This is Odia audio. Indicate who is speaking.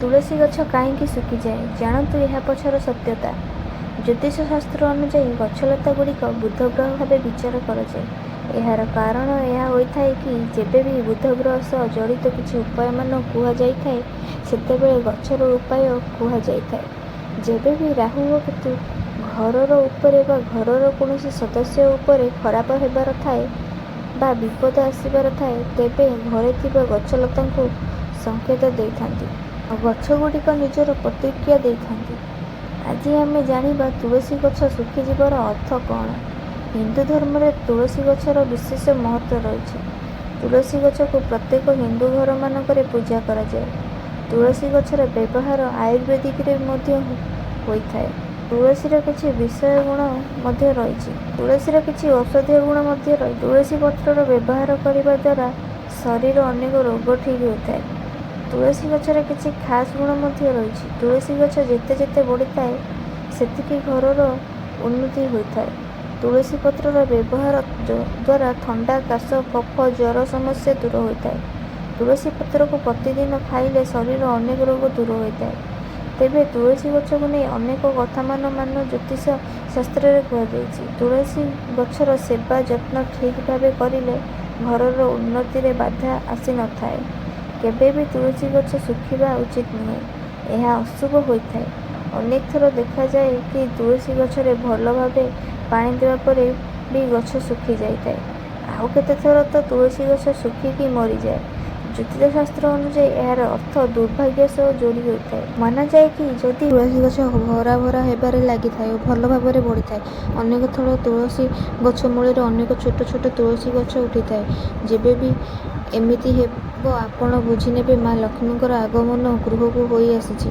Speaker 1: ତୁଳସୀ ଗଛ କାହିଁକି ଶୁଖିଯାଏ? ଜାଣନ୍ତୁ ଏହା ପଛର ସତ୍ୟତା। ଜ୍ୟୋତିଷ ଶାସ୍ତ୍ର ଅନୁଯାୟୀ ଗଛଲତାଗୁଡ଼ିକ ବୁଧଗ୍ରହ ଭାବେ ବିଚାର କରାଯାଏ। ଏହାର କାରଣ ଏହା ହୋଇଥାଏ କି ଯେବେ ବି ବୁଧଗ୍ରହ ସହ ଜଡ଼ିତ କିଛି ଉପାୟମାନ କୁହାଯାଇଥାଏ, ସେତେବେଳେ ଗଛର ଉପାୟ କୁହାଯାଇଥାଏ। ଯେବେ ବି ରାହୁ ଓ କେତୁ ଘରର ଉପରେ ବା ଘରର କୌଣସି ସଦସ୍ୟ ଉପରେ ଖରାପ ହେବାର ଥାଏ ବା ବିପଦ ଆସିବାର ଥାଏ, ତେବେ ଘରେ ଥିବା ଗଛଲତାଙ୍କୁ ସଂକେତ ଦେଇଥାନ୍ତି ଆଉ ଗଛଗୁଡ଼ିକ ନିଜର ପ୍ରତିକ୍ରିୟା ଦେଇଥାନ୍ତି। ଆଜି ଆମେ ଜାଣିବା ତୁଳସୀ ଗଛ ଶୁଖିଯିବାର ଅର୍ଥ କ'ଣ। ହିନ୍ଦୁ ଧର୍ମରେ ତୁଳସୀ ଗଛର ବିଶେଷ ମହତ୍ତ୍ୱ ରହିଛି। ତୁଳସୀ ଗଛକୁ ପ୍ରତ୍ୟେକ ହିନ୍ଦୁ ଘରମାନଙ୍କରେ ପୂଜା କରାଯାଏ। ତୁଳସୀ ଗଛର ବ୍ୟବହାର ଆୟୁର୍ବେଦିକରେ ମଧ୍ୟ ହୋଇଥାଏ। ତୁଳସୀର କିଛି ବିଷୟ ଗୁଣ ମଧ୍ୟ ରହିଛି। ତୁଳସୀର କିଛି ଔଷଧୀୟ ଗୁଣ ମଧ୍ୟ ରହିଛି। ତୁଳସୀ ପତ୍ରର ବ୍ୟବହାର କରିବା ଦ୍ୱାରା ଶରୀର ଅନେକ ରୋଗ ଠିକ୍ ହୋଇଥାଏ। ତୁଳସୀ ଗଛର କିଛି ଖାସ୍ ଗୁଣ ମଧ୍ୟ ରହିଛି। ତୁଳସୀ ଗଛ ଯେତେ ଯେତେ ବଢ଼ିଥାଏ, ସେତିକି ଘରର ଉନ୍ନତି ହୋଇଥାଏ। ତୁଳସୀ ପତ୍ରର ବ୍ୟବହାର ଦ୍ୱାରା ଥଣ୍ଡା, କାଶ, କଫ, ଜ୍ୱର ସମସ୍ୟା ଦୂର ହୋଇଥାଏ। ତୁଳସୀ ପତ୍ରକୁ ପ୍ରତିଦିନ ଖାଇଲେ ଶରୀର ଅନେକ ରୋଗ ଦୂର ହୋଇଥାଏ। ତେବେ ତୁଳସୀ ଗଛକୁ ନେଇ ଅନେକ କଥାମାନ ଜ୍ୟୋତିଷ ଶାସ୍ତ୍ରରେ କୁହାଯାଇଛି। ତୁଳସୀ ଗଛର ସେବା ଯତ୍ନ ଠିକ୍ ଭାବେ କରିଲେ ଘରର ଉନ୍ନତିରେ ବାଧା ଆସିନଥାଏ। କେବେ ବି ତୁଳସୀ ଗଛ ଶୁଖିବା ଉଚିତ ନୁହେଁ, ଏହା ଅଶୁଭ ହୋଇଥାଏ। ଅନେକ ଥର ଦେଖାଯାଏ କି ତୁଳସୀ ଗଛରେ ଭଲ ଭାବେ ପାଣି ଦେବା ପରେ ବି ଗଛ ଶୁଖିଯାଇଥାଏ। ଆଉ କେତେଥର ତ ତୁଳସୀ ଗଛ ଶୁଖିକି ମରିଯାଏ। ଜ୍ୟୋତିଷ ଶାସ୍ତ୍ର ଅନୁଯାୟୀ ଏହାର ଅର୍ଥ ଦୁର୍ଭାଗ୍ୟ ସହ ଯୋଡ଼ି ହୋଇଥାଏ। ମନାଯାଏ କି ଯଦି ତୁଳସୀ ଗଛ ହରା ଭରା ହେବାରେ ଲାଗିଥାଏ ଓ ଭଲ ଭାବରେ ବଢ଼ିଥାଏ, ଅନେକ ଥର ତୁଳସୀ ଗଛ ମୂଳରେ ଅନେକ ଛୋଟ ଛୋଟ ତୁଳସୀ ଗଛ ଉଠିଥାଏ। ଯେବେ ବି ଏମିତି ହେବ, ଆପଣ ବୁଝିନେବେ ମା ଲକ୍ଷ୍ମୀଙ୍କର ଆଗମନ ଗୃହକୁ ହୋଇ ଆସିଛି।